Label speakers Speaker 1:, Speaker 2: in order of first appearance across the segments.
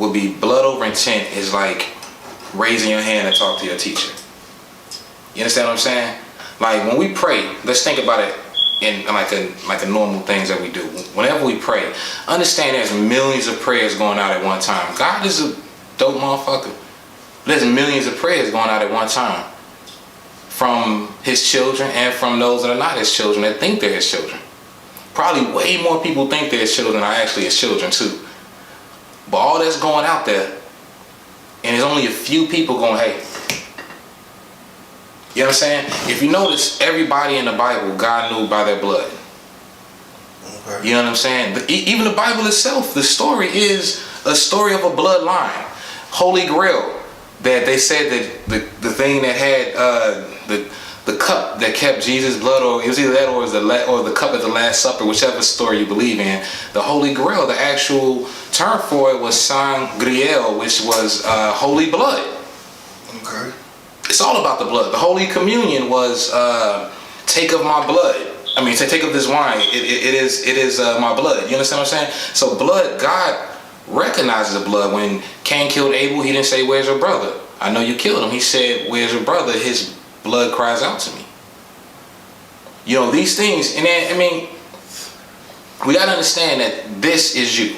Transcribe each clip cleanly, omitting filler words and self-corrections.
Speaker 1: would be blood over intent is like raising your hand and talk to your teacher. You understand what I'm saying? Like when we pray, let's think about it in like a normal things that we do. Whenever we pray, understand there's millions of prayers going out at one time. God is a dope motherfucker. There's millions of prayers going out at one time from his children and from those that are not his children that think they're his children. Probably way more people think they're his children are actually his children too. But all that's going out there, and there's only a few people going, hey. You know what I'm saying? If you notice, everybody in the Bible, God knew by their blood. Okay. You know what I'm saying? Even the Bible itself, the story is a story of a bloodline. Holy Grail, that they said that the thing that had the cup that kept Jesus' blood, or it was either that or the cup at the Last Supper, whichever story you believe in. The Holy Grail, the actual term for it was sangriel, which was holy blood.
Speaker 2: Okay.
Speaker 1: It's all about the blood. The Holy Communion was take of my blood. I mean, take of this wine. It is my blood. You understand what I'm saying? So blood, God recognizes the blood. When Cain killed Abel, he didn't say, "Where's your brother?" I know you killed him. He said, "Where's your brother?" His blood cries out to me. You know, these things, and then, I mean, we got to understand that this is you.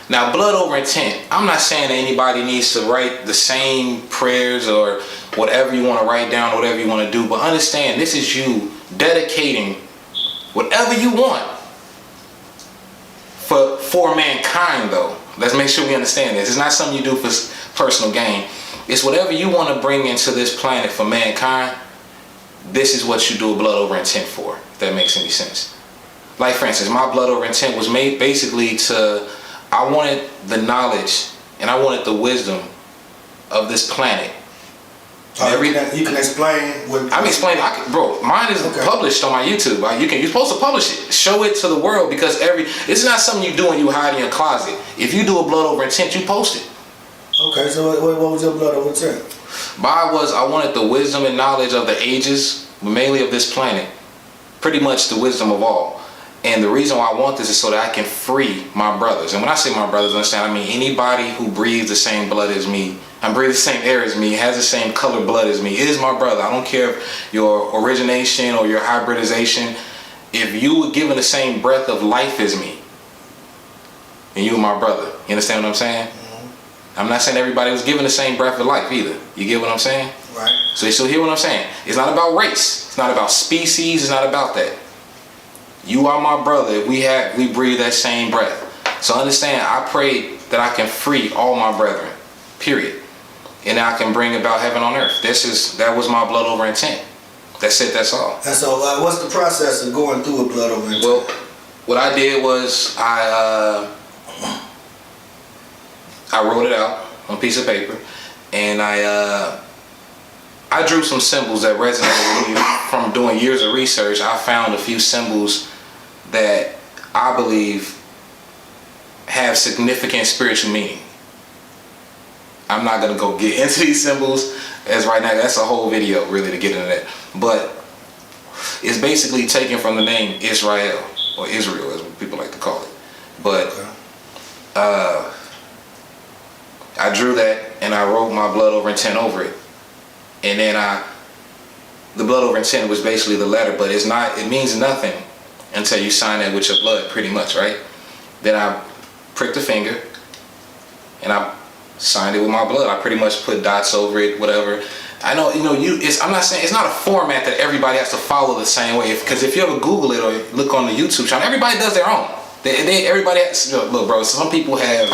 Speaker 1: Now, blood over intent. I'm not saying that anybody needs to write the same prayers or whatever you want to write down, whatever you want to do, but understand this is you dedicating whatever you want for mankind, though. Let's make sure we understand this. It's not something you do for personal gain. It's whatever you want to bring into this planet for mankind. This is what you do a blood over intent for, if that makes any sense. Like, for instance, my blood over intent was made basically to, I wanted the knowledge and I wanted the wisdom of this planet.
Speaker 2: You can explain what...
Speaker 1: I'm explaining, bro, mine is published on my YouTube. You're supposed to publish it. Show it to the world, because it's not something you do and you hide in your closet. If you do a blood over intent, you post it.
Speaker 2: Okay, so what was your blood over intent?
Speaker 1: Mine was, I wanted the wisdom and knowledge of the ages, mainly of this planet. Pretty much the wisdom of all. And the reason why I want this is so that I can free my brothers. And when I say my brothers, understand, I mean anybody who breathes the same blood as me, I breathe the same air as me, has the same color blood as me, is my brother. I don't care if your origination or your hybridization. If you were given the same breath of life as me, and you were my brother. You understand what I'm saying? I'm not saying everybody was given the same breath of life either. You get what I'm saying?
Speaker 2: Right.
Speaker 1: So you still hear what I'm saying? It's not about race. It's not about species. It's not about that. You are my brother. We breathe that same breath. So understand, I pray that I can free all my brethren. Period. And I can bring about heaven on earth. That was my blood over intent. That's it. That's all.
Speaker 2: And so, what's the process of going through a blood over intent?
Speaker 1: Well, what I did was I wrote it out on a piece of paper, and I drew some symbols that resonated with me from doing years of research. I found a few symbols that I believe have significant spiritual meaning. I'm not gonna go get into these symbols as right now. That's a whole video really to get into that. But it's basically taken from the name Israel, or Israel as people like to call it. But I drew that and I wrote my blood over intent over it. And then the blood over intent was basically the letter, but it means nothing until you sign that with your blood, pretty much, right? Then I pricked a finger and I signed it with my blood. I pretty much put dots over it, whatever. I know, I'm not saying, it's not a format that everybody has to follow the same way. Because if you ever Google it or look on the YouTube channel, everybody does their own. Everybody has, look, bro, some people have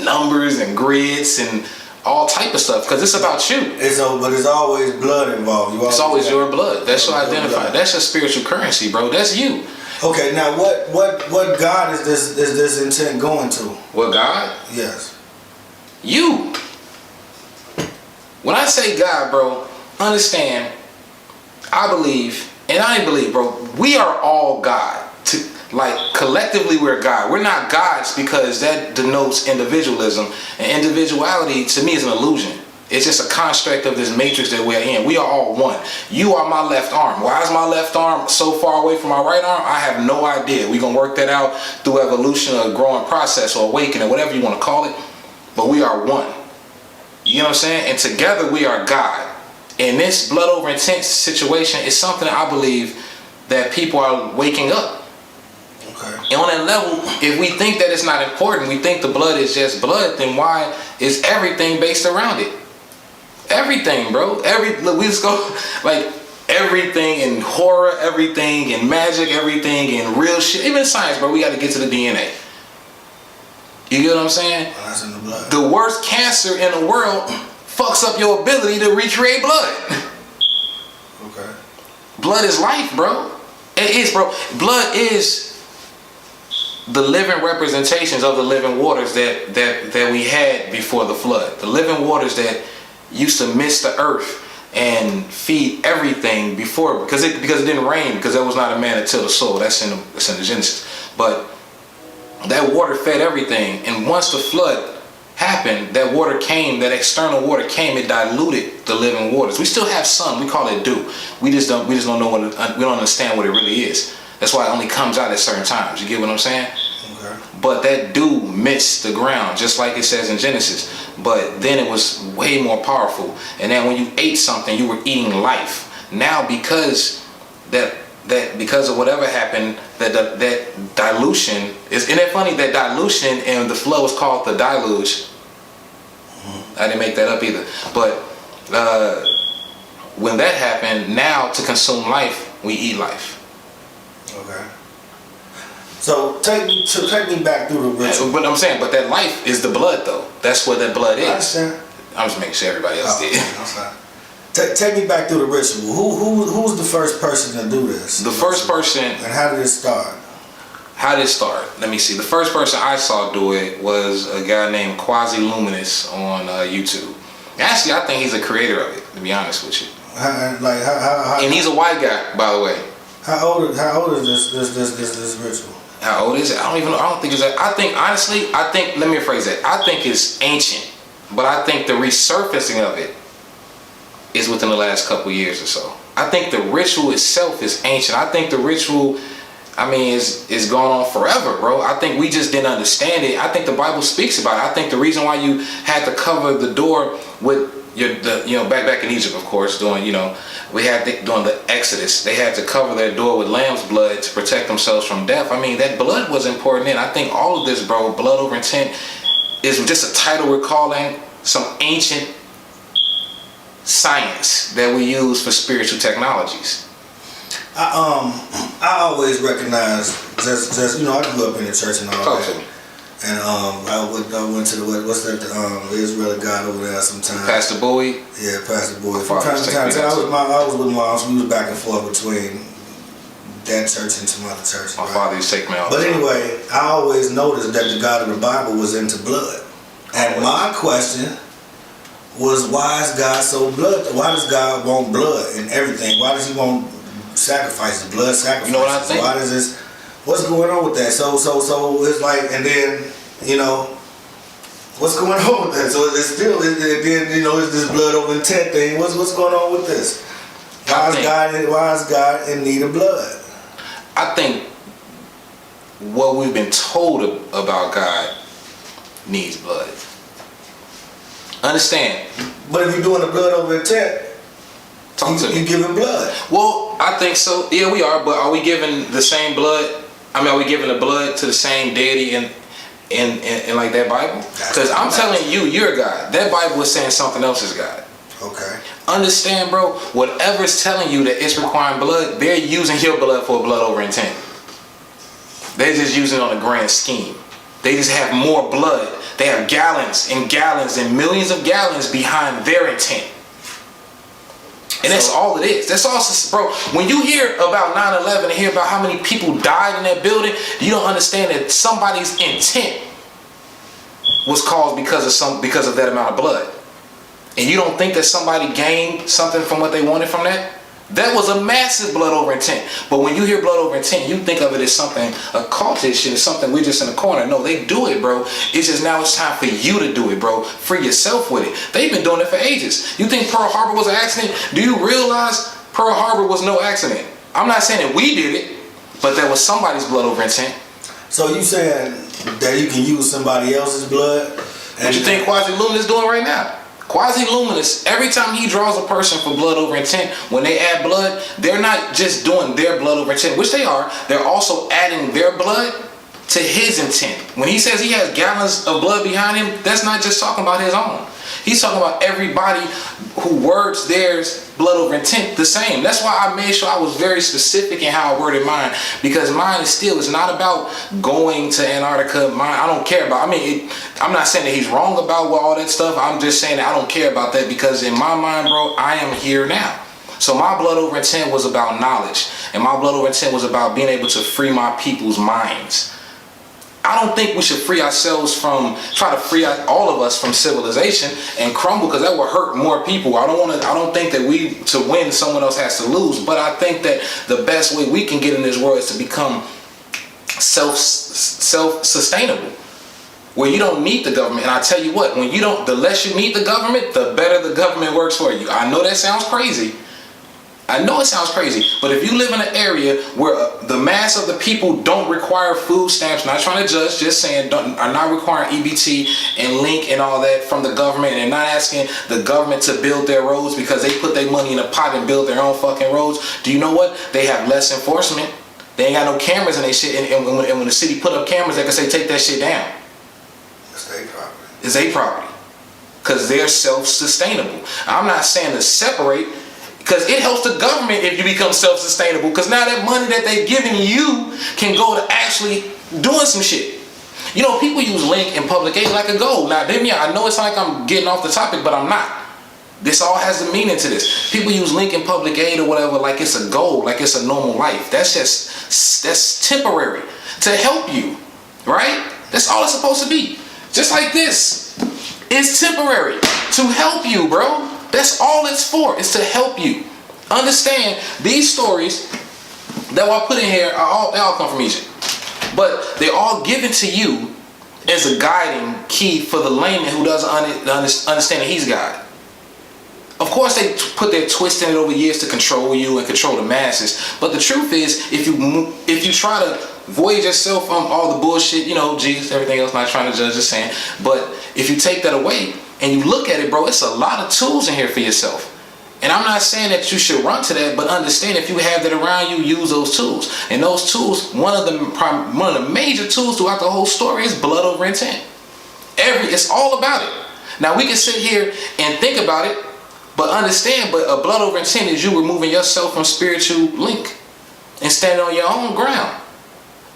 Speaker 1: numbers and grids and all type of stuff, because it's about you.
Speaker 2: But it's always blood involved.
Speaker 1: It's always your blood. That's your identifier. That's your spiritual currency, bro. That's you.
Speaker 2: Okay, now what God is this intent going to?
Speaker 1: What God?
Speaker 2: Yes.
Speaker 1: You. When I say God, bro, understand, I believe, and I believe, bro, we are all God. Like, collectively we're God. We're not gods because that denotes individualism. And individuality, to me, is an illusion. It's just a construct of this matrix that we're in. We are all one. You are my left arm. Why is my left arm so far away from my right arm? I have no idea. We're going to work that out through evolution or growing process or awakening, whatever you want to call it. But one. You know what I'm saying? And together we are God. And this blood over intent situation is something I believe that people are waking up.
Speaker 2: Okay.
Speaker 1: And on that level, if we think that it's not important, we think the blood is just blood, then why is everything based around it? Everything, bro. Look, we just go like everything in horror, everything in magic, everything in real shit, even science, bro. We got to get to the DNA. You get what I'm saying?
Speaker 2: That's in the blood.
Speaker 1: The worst cancer in the world fucks up your ability to recreate blood.
Speaker 2: Okay.
Speaker 1: Blood is life, bro. It is, bro. Blood is the living representations of the living waters that we had before the flood. The living waters that used to mist the earth and feed everything before, because it didn't rain, because there was not a man that tilled the soil. That's in the Genesis. But that water fed everything, and once the flood happened, that water came, that external water came, it diluted the living waters. We still have sun, we call it dew. We just don't know what we don't understand what it really is. That's why it only comes out at certain times. You get what I'm saying?
Speaker 2: Okay.
Speaker 1: But that dew mixed the ground, just like it says in Genesis. But then it was way more powerful. And then when you ate something, you were eating life. Now because of whatever happened, that dilution isn't it funny that dilution and the flow is called the deluge? I didn't make that up either. But when that happened, now to consume life, we eat life.
Speaker 2: Okay. So take me back through the ritual.
Speaker 1: But I'm saying, but that life is the blood, though. That's what that blood is.
Speaker 2: I understand.
Speaker 1: I'm just making sure everybody else did.
Speaker 2: Take me back through the ritual. Who was the first person to do this?
Speaker 1: The first person.
Speaker 2: And how did it start?
Speaker 1: How did it start? Let me see. The first person I saw do it was a guy named Quasi Luminous on YouTube. Actually, I think he's a creator of it, to be honest with you.
Speaker 2: How
Speaker 1: and he's a white guy, by the way.
Speaker 2: How old is this ritual?
Speaker 1: How old is it? I don't even know. I don't think it's that. I think, honestly, let me rephrase that. I think it's ancient, but I think the resurfacing of it is within the last couple years or so. I think the ritual itself is ancient. I think the ritual, is going on forever, bro. I think we just didn't understand it. I think the Bible speaks about it. I think the reason why you had to cover the door with back in Egypt, of course, during the Exodus, they had to cover their door with lamb's blood to protect themselves from death. That blood was important then. I think all of this, bro, blood over intent, is just a title we're calling some ancient science that we use for spiritual technologies.
Speaker 2: I always recognize, just I grew up in the church and all that. And I went to the Israeli God over there sometimes.
Speaker 1: Pastor Bowie?
Speaker 2: Yeah, Pastor Bowie. From time to time, I was with Mom, so we was back and forth between that church and some other churches.
Speaker 1: My father used to take me out.
Speaker 2: But anyway, I always noticed that the God of the Bible was into blood. And my question was, why is God so blood? Why does God want blood and everything? Why does he want sacrifices, blood sacrifices?
Speaker 1: You know what I think?
Speaker 2: Why does this? What's going on with that? So it's like, and then, what's going on with that? So it's still, then, it's this blood over intent thing. What's going on with this? Why is God in need of blood?
Speaker 1: I think what we've been told about God needs blood. Understand?
Speaker 2: But if you're doing the blood over intent, you giving blood.
Speaker 1: Well, I think so. Yeah, we are. But are we giving the same blood? Are we giving the blood to the same deity in like that Bible? Because I'm telling you, you're God. That Bible is saying something else is God.
Speaker 2: Okay.
Speaker 1: Understand, bro? Whatever's telling you that it's requiring blood, they're using your blood for blood over intent. They're just using it on a grand scheme. They just have more blood. They have gallons and gallons and millions of gallons behind their intent. And that's all it is. That's all, bro. When you hear about 9/11 and hear about how many people died in that building, you don't understand that somebody's intent was caused because of that amount of blood. And you don't think that somebody gained something from what they wanted from that? That was a massive blood over intent. But when you hear blood over intent, you think of it as something occultish and it's something we're just in the corner. No, they do it, bro. It's just now it's time for you to do it, bro. Free yourself with it. They've been doing it for ages. You think Pearl Harbor was an accident? Do you realize Pearl Harbor was no accident? I'm not saying that we did it, but that was somebody's blood over intent.
Speaker 2: So you saying that you can use somebody else's blood
Speaker 1: What you think Quasi-Luminous doing right now? Quasi-Luminous, every time he draws a person for blood over intent, when they add blood, they're not just doing their blood over intent, which they are, they're also adding their blood to his intent. When he says he has gallons of blood behind him, that's not just talking about his own. He's talking about everybody who words theirs blood over intent the same. That's why I made sure I was very specific in how I worded mine, because mine is still, it's not about going to Antarctica. Mine, I don't care about, I'm not saying that he's wrong about all that stuff. I'm just saying that I don't care about that, because in my mind, bro, I am here now. So my blood over intent was about knowledge, and my blood over intent was about being able to free my people's minds. I don't think we should free ourselves from, try to free all of us from civilization and crumble, because that will hurt more people. I don't think that to win, someone else has to lose. But I think that the best way we can get in this world is to become self-sustainable, where you don't need the government. And I tell you what, the less you need the government, the better the government works for you. I know that sounds crazy. I know it sounds crazy, but if you live in an area where the mass of the people don't require food stamps, not trying to judge, just saying, are not requiring EBT and link and all that from the government, and they're not asking the government to build their roads because they put their money in a pot and build their own fucking roads, do you know what? They have less enforcement. They ain't got no cameras in their shit, and when the city put up cameras, they can say, take that shit down.
Speaker 2: It's their property.
Speaker 1: It's their property. Because they're self-sustainable. I'm not saying to separate, because it helps the government if you become self-sustainable, because now that money that they've given you can go to actually doing some shit. You know, people use link and public aid like a goal. Now, I know it's like I'm getting off the topic, but I'm not. This all has a meaning to this. People use link and public aid or whatever like it's a goal, like it's a normal life. That's temporary to help you, right? That's all it's supposed to be. Just like this. It's temporary to help you, bro. That's all it's for. It's to help you. Understand, these stories that I put in here they all come from Egypt. But they're all given to you as a guiding key for the layman who doesn't understand that he's God. Of course, they put their twist in it over years to control you and control the masses. But the truth is, if you try to void yourself from all the bullshit, Jesus, everything else, not trying to judge, just saying. But if you take that away and you look at it, bro, it's a lot of tools in here for yourself. And I'm not saying that you should run to that, but understand if you have that around you, use those tools. And those tools, one of the major tools throughout the whole story is blood over intent. It's all about it. Now we can sit here and think about it, but understand, but a blood over intent is you removing yourself from spiritual link and standing on your own ground.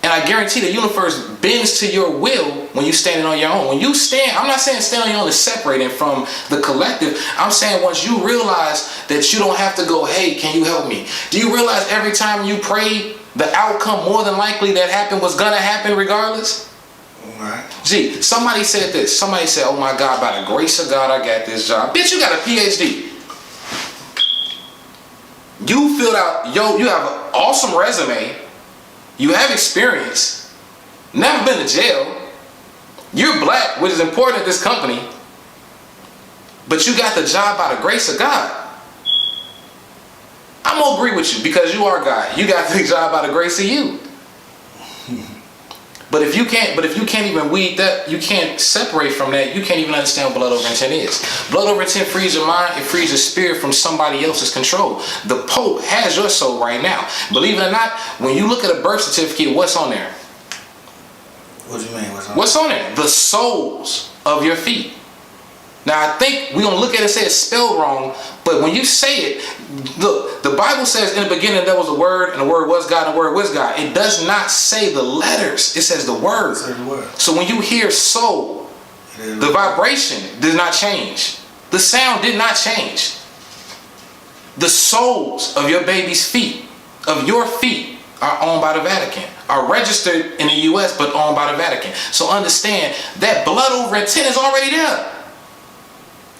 Speaker 1: And I guarantee the universe bends to your will when you're standing on your own. When you stand, I'm not saying stand on your own is separating from the collective. I'm saying once you realize that you don't have to go, hey, can you help me? Do you realize every time you pray, the outcome more than likely that happened was going to happen regardless?
Speaker 2: Right.
Speaker 1: Gee, somebody said this. Somebody said, oh my God, by the grace of God, I got this job. Bitch, you got a PhD. You filled out, you have an awesome resume. You have experience, never been to jail. You're black, which is important at this company. But you got the job by the grace of God. I'm gonna agree with you because you are God. You got the job by the grace of you. But if you can't even weed that, you can't separate from that, you can't even understand what blood over intent is. Blood over intent frees your mind, it frees your spirit from somebody else's control. The Pope has your soul right now. Believe it or not, when you look at a birth certificate, what's on there?
Speaker 2: What do you mean?
Speaker 1: What's on there? The soles of your feet. Now I think we're going to look at it and say it's spelled wrong, but when you say it, look, the Bible says in the beginning there was a word, and the word was God, and the word was God. It does not say the letters, it says the word. So when you hear soul, the vibration did not change. The sound did not change. The soles of your baby's feet, of your feet, are owned by the Vatican, are registered in the US, but owned by the Vatican. So understand that blood over intent is already there.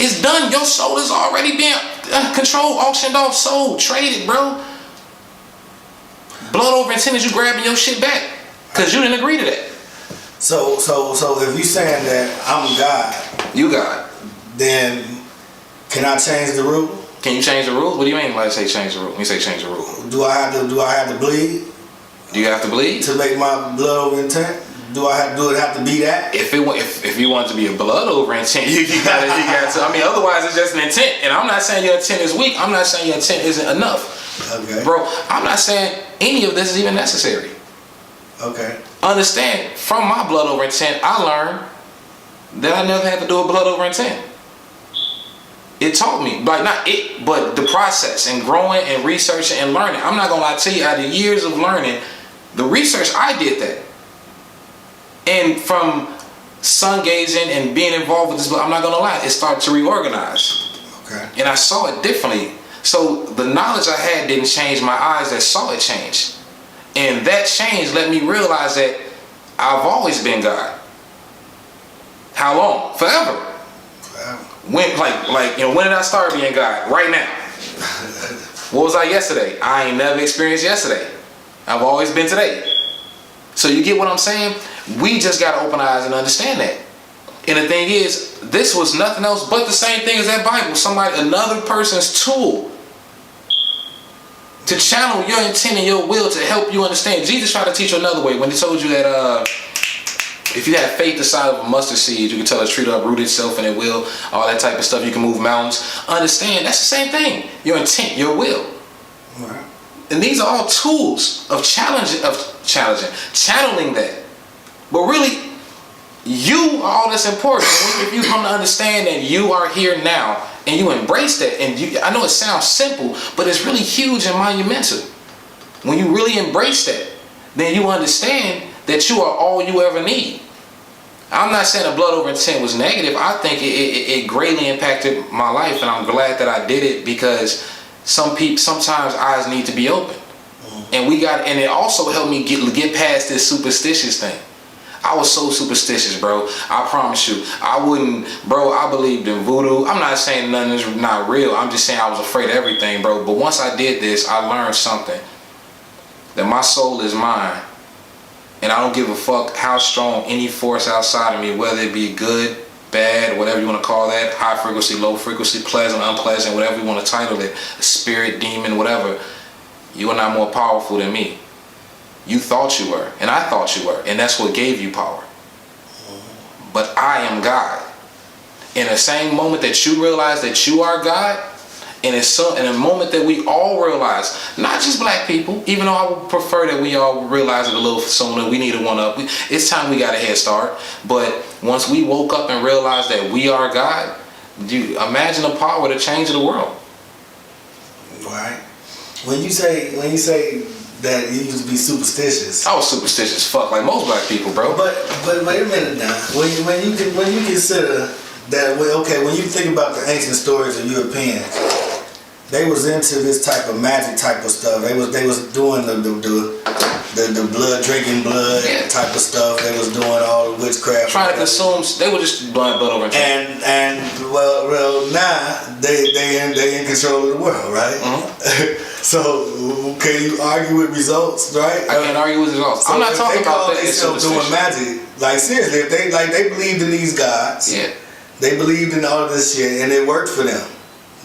Speaker 1: It's done. Your soul is already being controlled, auctioned off, sold, traded, bro. Blood over intent is you grabbing your shit back because you didn't agree to that.
Speaker 2: So if you saying that I'm God,
Speaker 1: you God,
Speaker 2: then can I change the rule?
Speaker 1: Can you change the rules? What do you mean when I say change the rule? When you say change the rule,
Speaker 2: Do I have to bleed?
Speaker 1: Do you have to bleed
Speaker 2: To make my blood over intent Do it have to be that?
Speaker 1: If you want to be a blood over intent, you got to. I mean, otherwise it's just an intent. And I'm not saying your intent is weak. I'm not saying your intent isn't enough.
Speaker 2: Okay.
Speaker 1: Bro, I'm not saying any of this is even necessary.
Speaker 2: Okay.
Speaker 1: Understand, from my blood over intent, I learned that I never had to do a blood over intent. It taught me, like not it, but the process and growing and researching and learning. I'm not gonna lie to you, out of years of learning, the research, I did that. And from sun gazing and being involved with this, I'm not gonna lie, it started to reorganize.
Speaker 2: Okay.
Speaker 1: And I saw it differently. So the knowledge I had didn't change my eyes that saw it change. And that change let me realize that I've always been God. How long? Forever. When when did I start being God? Right now. What was I yesterday? I ain't never experienced yesterday. I've always been today. So you get what I'm saying? We just gotta open our eyes and understand that. And the thing is, this was nothing else but the same thing as that Bible. Another person's tool to channel your intent and your will to help you understand. Jesus tried to teach you another way when he told you that if you have faith the size of a mustard seed, you can tell a tree to uproot itself and it will, all that type of stuff. You can move mountains. Understand, that's the same thing. Your intent, your will.
Speaker 2: Right.
Speaker 1: And these are all tools of channeling that. But really, you are all that's important. If you come to understand that you are here now and you embrace that, and I know it sounds simple, but it's really huge and monumental. When you really embrace that, then you understand that you are all you ever need. I'm not saying the blood over intent was negative. I think it greatly impacted my life, and I'm glad that I did it, because sometimes eyes need to be open. And it also helped me get past this superstitious thing. I was so superstitious, bro. I promise you. I believed in voodoo. I'm not saying nothing is not real. I'm just saying I was afraid of everything, bro. But once I did this, I learned something. That my soul is mine. And I don't give a fuck how strong any force outside of me, whether it be good, bad, whatever you want to call that, high frequency, low frequency, pleasant, unpleasant, whatever you want to title it, a spirit, demon, whatever. You are not more powerful than me. You thought you were, and I thought you were, and that's what gave you power. But I am God. In the same moment that you realize that you are God, and in a moment that we all realize, not just black people, even though I would prefer that we all realize it a little sooner, we need a one-up. It's time we got a head start. But once we woke up and realized that we are God, imagine the power to change the world.
Speaker 2: Right. When you say that you used to be superstitious,
Speaker 1: I was superstitious fuck like most black people, bro.
Speaker 2: But wait a minute now. When you consider that, when you think about the ancient stories of Europeans, they was into this type of magic type of stuff. They was doing the blood, drinking blood type of stuff. They was doing all the witchcraft.
Speaker 1: Trying to consume. They were just blood over.
Speaker 2: And well now they in control of the world, right? Mm-hmm. So can you argue with results, right?
Speaker 1: I can't argue with results. So I'm not talking about that.
Speaker 2: They still doing magic. Like seriously, if they believed in these gods. Yeah. They believed in all of this shit, and it worked for them.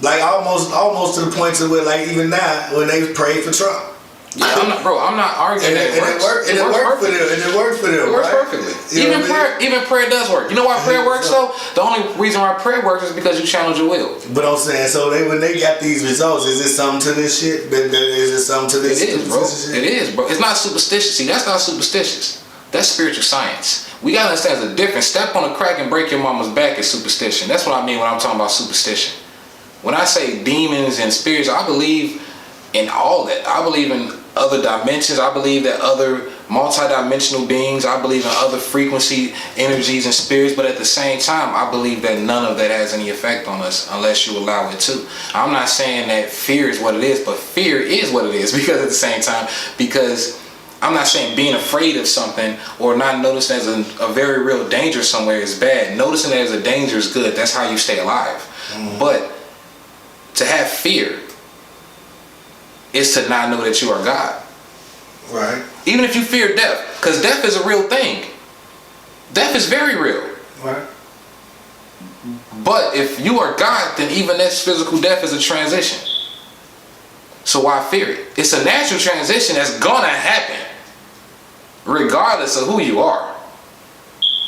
Speaker 2: Like almost to the point to where, like even now, when they pray for Trump.
Speaker 1: Yeah, I'm not arguing that it works.
Speaker 2: It worked for them. And it worked for them.
Speaker 1: It works perfectly. Even prayer does work. You know why prayer works though? The only reason why prayer works is because you channeled your will.
Speaker 2: But I'm saying, so when they got these results, is there something to this shit? Is there something to this?
Speaker 1: It is, bro. It is, bro. It's not superstitious. See, that's not superstitious. That's spiritual science. We gotta understand there's a difference. Step on a crack and break your mama's back is superstition. That's what I mean when I'm talking about superstition. When I say demons and spirits, I believe in all that. I believe in other dimensions. I believe that other multi-dimensional beings. I believe in other frequency energies and spirits. But at the same time, I believe that none of that has any effect on us unless you allow it to. I'm not saying that fear is what it is, but fear is what it is because at the same time, because I'm not saying being afraid of something or not noticing as a very real danger somewhere is bad. Noticing that as a danger is good. That's how you stay alive. Mm-hmm. But to have fear is to not know that you are God.
Speaker 2: Right.
Speaker 1: Even if you fear death, because death is a real thing. Death is very real.
Speaker 2: Right.
Speaker 1: But if you are God, then even this physical death is a transition. So why fear it? It's a natural transition that's gonna happen regardless of who you are.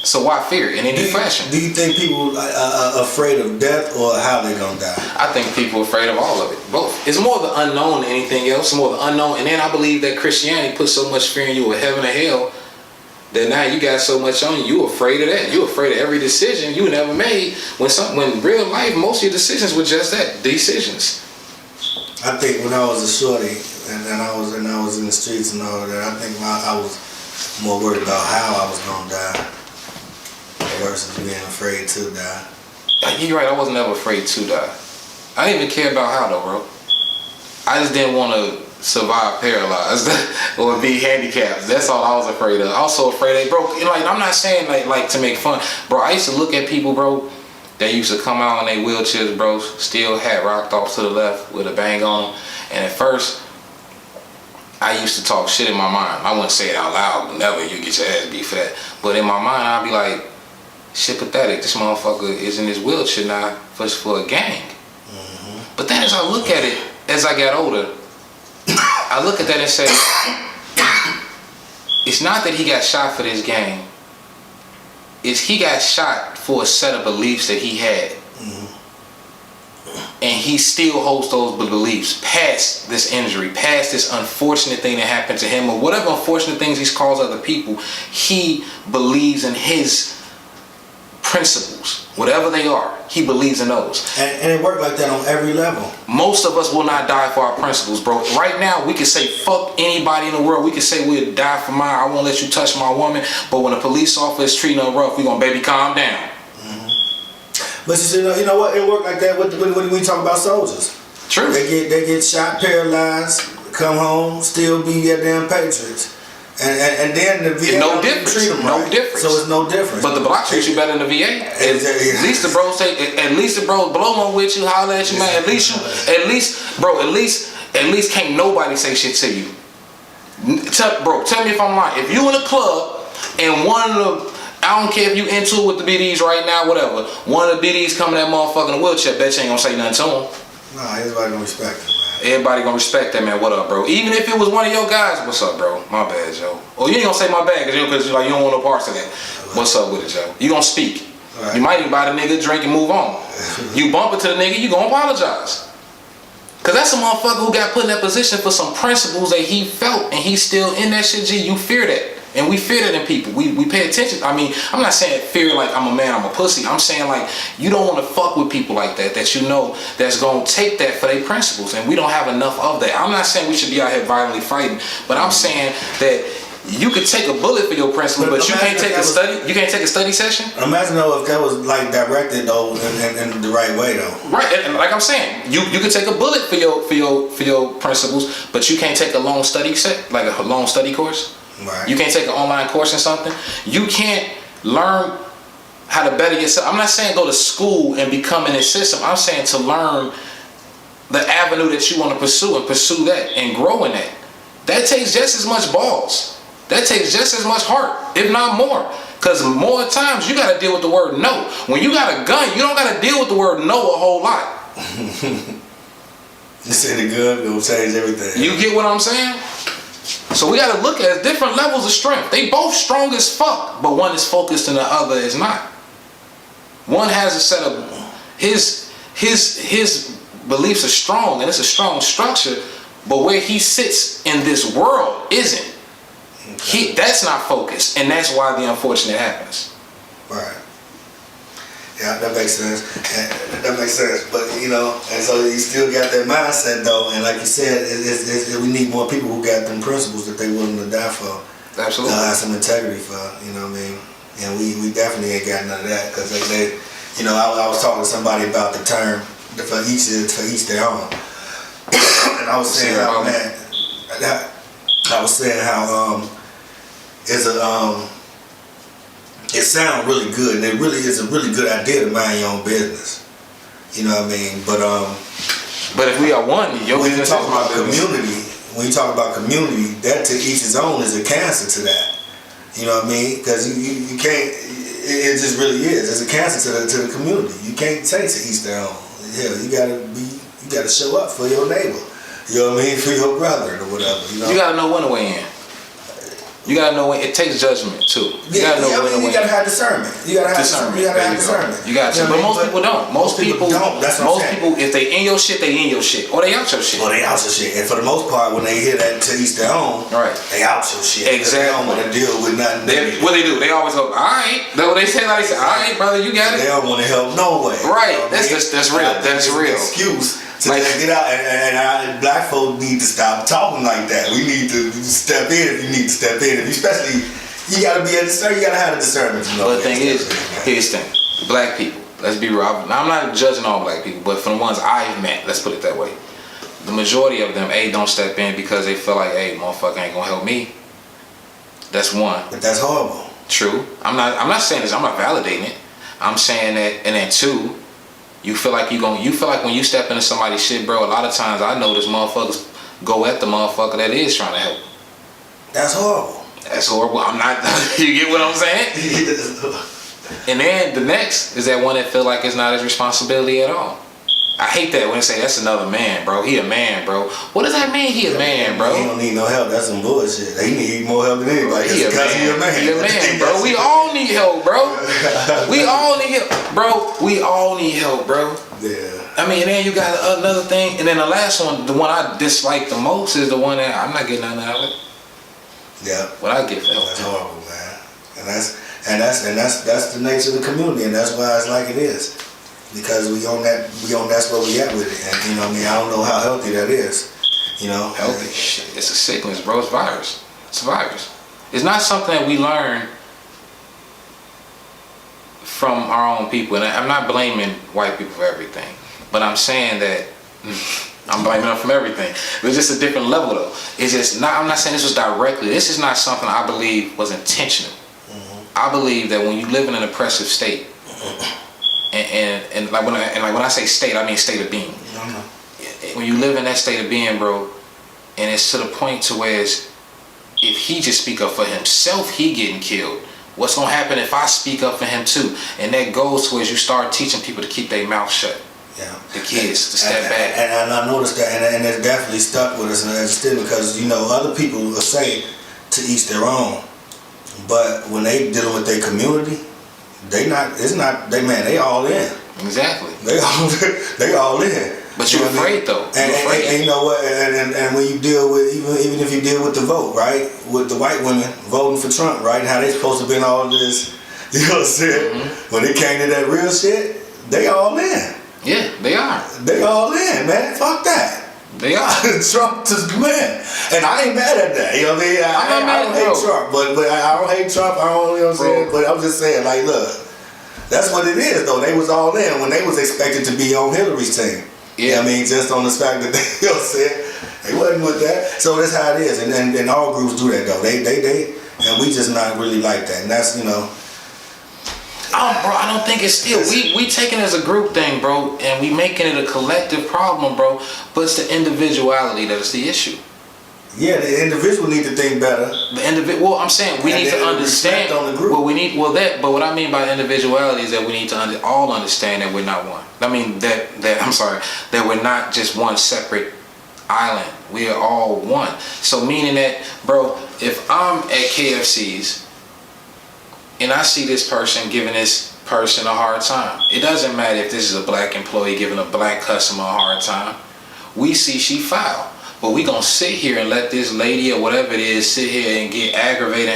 Speaker 1: So why fear it in any fashion?
Speaker 2: Do you think people are afraid of death or how they gonna die?
Speaker 1: I think people are afraid of all of it. Both. It's more the unknown than anything else. More the unknown. And then I believe that Christianity puts so much fear in you of heaven and hell that now you got so much on you. You afraid of that. You afraid of every decision you never made. When real life, most of your decisions were just that, decisions.
Speaker 2: I think when I was a shorty and I was in the streets and all of that, I think I was more worried about how I was gonna die versus being afraid to die.
Speaker 1: You're right. I wasn't ever afraid to die. I didn't even care about how though, bro. I just didn't want to survive paralyzed or be handicapped. That's all I was afraid of. Also afraid that, bro. Like I'm not saying like to make fun, bro. I used to look at people, bro. They used to come out in their wheelchairs, bro. Still hat rocked off to the left with a bang on them. And at first, I used to talk shit in my mind. I wouldn't say it out loud. Never. You get your ass beat for that. But in my mind, I'd be like, shit pathetic. This motherfucker is in his wheelchair now for a gang. Mm-hmm. But then as I look at it, as I got older, I look at that and say, it's not that he got shot for this gang. It's he got shot for a set of beliefs that he had. Mm-hmm. And he still holds those beliefs past this injury, past this unfortunate thing that happened to him, or whatever unfortunate things he's caused other people. He believes in his principles, whatever they are. He believes in those.
Speaker 2: And it worked like that on every level.
Speaker 1: Most of us will not die for our principles, bro. Right now, we can say fuck anybody in the world. We can say we'll die for mine. I won't let you touch my woman. But when a police officer is treating her rough, we gonna, baby, calm down. Mm-hmm.
Speaker 2: But you know what? It worked like that when we talk about soldiers.
Speaker 1: True.
Speaker 2: They get shot, paralyzed, come home, still be goddamn patriots. And then the VA
Speaker 1: no difference.
Speaker 2: Treat them
Speaker 1: no
Speaker 2: right.
Speaker 1: difference.
Speaker 2: So it's no difference.
Speaker 1: But the block treats you better than the VA. At least the bros blow one with you, holler at you, man. At least can't nobody say shit to you. Tell me if I'm lying. If you in a club and one of the, I don't care if you into it with the BDs right now, whatever. One of the BDs coming that motherfucker in a wheelchair, bet you ain't gonna say nothing to him.
Speaker 2: Nah, everybody gonna respect him.
Speaker 1: Everybody gonna respect that, man. What up, bro? Even if it was one of your guys, what's up, bro? My bad, Joe. Oh, you ain't gonna say my bad because like, you don't want no parts of that. What's up with it, Joe? You gonna speak. Right. You might even buy the nigga a drink and move on. You bump it to the nigga, you gonna apologize. Cause that's a motherfucker who got put in that position for some principles that he felt and he's still in that shit, G. You fear that. And we fear that in people. We pay attention. I mean, I'm not saying fear like I'm a man, I'm a pussy. I'm saying like you don't want to fuck with people like that you know that's going to take that for their principles. And we don't have enough of that. I'm not saying we should be out here violently fighting, but I'm saying that you could take a bullet for your principle, but you can't take a study. You can't take a study session.
Speaker 2: Imagine though if that was like directed though in the right way though.
Speaker 1: Right, and like I'm saying, you could take a bullet for your principles, but you can't take a long study set, like a long study course. Right. You can't take an online course or something. You can't learn how to better yourself. I'm not saying go to school and become an assistant. I'm saying to learn the avenue that you want to pursue and pursue that and grow in that. That takes just as much balls. That takes just as much heart, if not more. Because more times you got to deal with the word no. When you got a gun, you don't got to deal with the word no a whole lot.
Speaker 2: You say the gun will change everything.
Speaker 1: You get what I'm saying? So we gotta look at different levels of strength. They both strong as fuck, but one is focused and the other is not. One has a set of his beliefs are strong and it's a strong structure, but where he sits in this world isn't. Okay. That's not focused, and that's why the unfortunate happens.
Speaker 2: Right. Yeah, that makes sense. That makes sense. But you know, and so you still got that mindset though, and like you said, we need more people who got them principles that they willing to die for.
Speaker 1: Absolutely.
Speaker 2: Have some integrity for. You know what I mean? And we definitely ain't got none of that because they, you know, I was talking to somebody about the term for each their own, and I was saying how it's a it sounds really good, and it really is a really good idea to mind your own business. You know what I mean? But
Speaker 1: if we are one,
Speaker 2: when you talk about community, that to each his own is a cancer to that. You know what I mean? Because you can't. It just really is. It's a cancer to the community. You can't say to each their own. Hell, you gotta show up for your neighbor. You know what I mean? For your brother or whatever. You know?
Speaker 1: You gotta know when to weigh in. You gotta know when it takes judgment too. You gotta know when to win.
Speaker 2: You gotta have discernment. You gotta have discernment. You gotta have discernment.
Speaker 1: You got to. But most people don't. Most people
Speaker 2: don't. That's what I'm saying.
Speaker 1: Most people, if they in your shit, they in your shit, or they out your shit.
Speaker 2: Or they out your shit. And for the most part, when they hear that to each their own,
Speaker 1: right,
Speaker 2: they out your shit.
Speaker 1: Exactly.
Speaker 2: They don't want to deal with nothing.
Speaker 1: What they do? They always go, all right. That's what they say. Like they say, all right, brother, you got it.
Speaker 2: They don't want to help no way.
Speaker 1: Right. That's real. That's real.
Speaker 2: Excuse. To get out, and black folk need to stop talking like that. We need to step in if you need to step in. Especially, you gotta be a discernment. You gotta have a discernment.
Speaker 1: But the thing is, here's the thing: black people. Let's be real. I'm not judging all black people, but for the ones I've met, let's put it that way. The majority of them, don't step in because they feel like, motherfucker ain't gonna help me. That's one.
Speaker 2: But that's horrible.
Speaker 1: True. I'm not saying this. I'm not validating it. I'm saying that, and then two. You feel like when you step into somebody's shit, bro, a lot of times I notice motherfuckers go at the motherfucker that is trying to help.
Speaker 2: That's horrible.
Speaker 1: That's horrible. I'm not, you get what I'm saying? And then the next is that one that feel like it's not his responsibility at all. I hate that when they say that's another man, bro. He a man, bro. What does that mean? He a man, bro.
Speaker 2: He don't need no help. That's some bullshit. He need more help than anybody.
Speaker 1: He a man. He a man, bro. We all need help, bro. We all need help, bro. We all need help, bro.
Speaker 2: Yeah.
Speaker 1: I mean, and then you got another thing, and then the last one, the one I dislike the most is the one that I'm not getting nothing out of it.
Speaker 2: Yeah.
Speaker 1: What I get for help.
Speaker 2: That's horrible, man. And that's the nature of the community, and that's why it's like it is. Because that's where we at with it. And you know what I mean? I don't know how healthy that is. You know?
Speaker 1: Healthy shit. It's a sickness, bro. It's virus. It's a virus. It's not something that we learn from our own people. And I'm not blaming white people for everything. But I'm saying that I'm blaming them from everything. It's just a different level though. It's just not, I'm not saying this was directly. This is not something I believe was intentional. Mm-hmm. I believe that when you live in an oppressive state, and when I say state, I mean state of being. Mm-hmm. When you live in that state of being, bro, and it's to the point to where if he just speak up for himself, he getting killed. What's gonna happen if I speak up for him too? And that goes towards you start teaching people to keep their mouth shut. Yeah. The kids to step back.
Speaker 2: And I noticed that, and it definitely stuck with us, and it's still because other people will say to each their own, but when they dealing with their community, they all in.
Speaker 1: Exactly.
Speaker 2: They all in.
Speaker 1: But you're afraid though.
Speaker 2: And you know what? And when you deal with even if you deal with the vote, right, with the white women voting for Trump, right, and how they supposed to be in all this, you know what I'm saying? Mm-hmm. When it came to that real shit, they all in.
Speaker 1: Yeah, they are.
Speaker 2: They all in, man. Fuck that.
Speaker 1: They are.
Speaker 2: Trump is man, and I ain't mad at that. You know what I mean? I don't hate Trump, but I don't hate Trump. I don't, you know what I'm saying? But I'm just saying, like, look, that's what it is, though. They was all in when they was expected to be on Hillary's team. Yeah. You know what I mean? Just on the fact that they, you know what I'm saying? They wasn't with that. So that's how it is, and all groups do that, though. They, and we just not really like that, and that's,
Speaker 1: bro, I don't think it's still. We taking it as a group thing, bro, and we making it a collective problem, bro. But it's the individuality that is the issue.
Speaker 2: Yeah, the individual need to think better.
Speaker 1: Well, I'm saying we need to understand.
Speaker 2: On the group.
Speaker 1: But what I mean by individuality is that we need to all understand that we're not one. I mean that we're not just one separate island. We are all one. So meaning that, bro, if I'm at KFC's and I see this person giving this person a hard time, it doesn't matter if this is a black employee giving a black customer a hard time. We see she foul. But we gonna sit here and let this lady or whatever it is sit here and get aggravated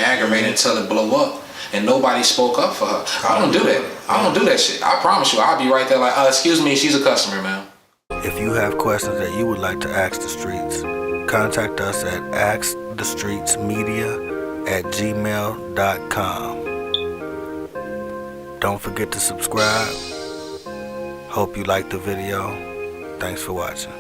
Speaker 1: until it blow up. And nobody spoke up for her. I don't do that. I don't do that shit. I promise you, I'll be right there like, excuse me, she's a customer, man.
Speaker 2: If you have questions that you would like to ask the streets, contact us at askthestreetsmedia@gmail.com. Don't forget to subscribe. Hope you liked the video. Thanks for watching.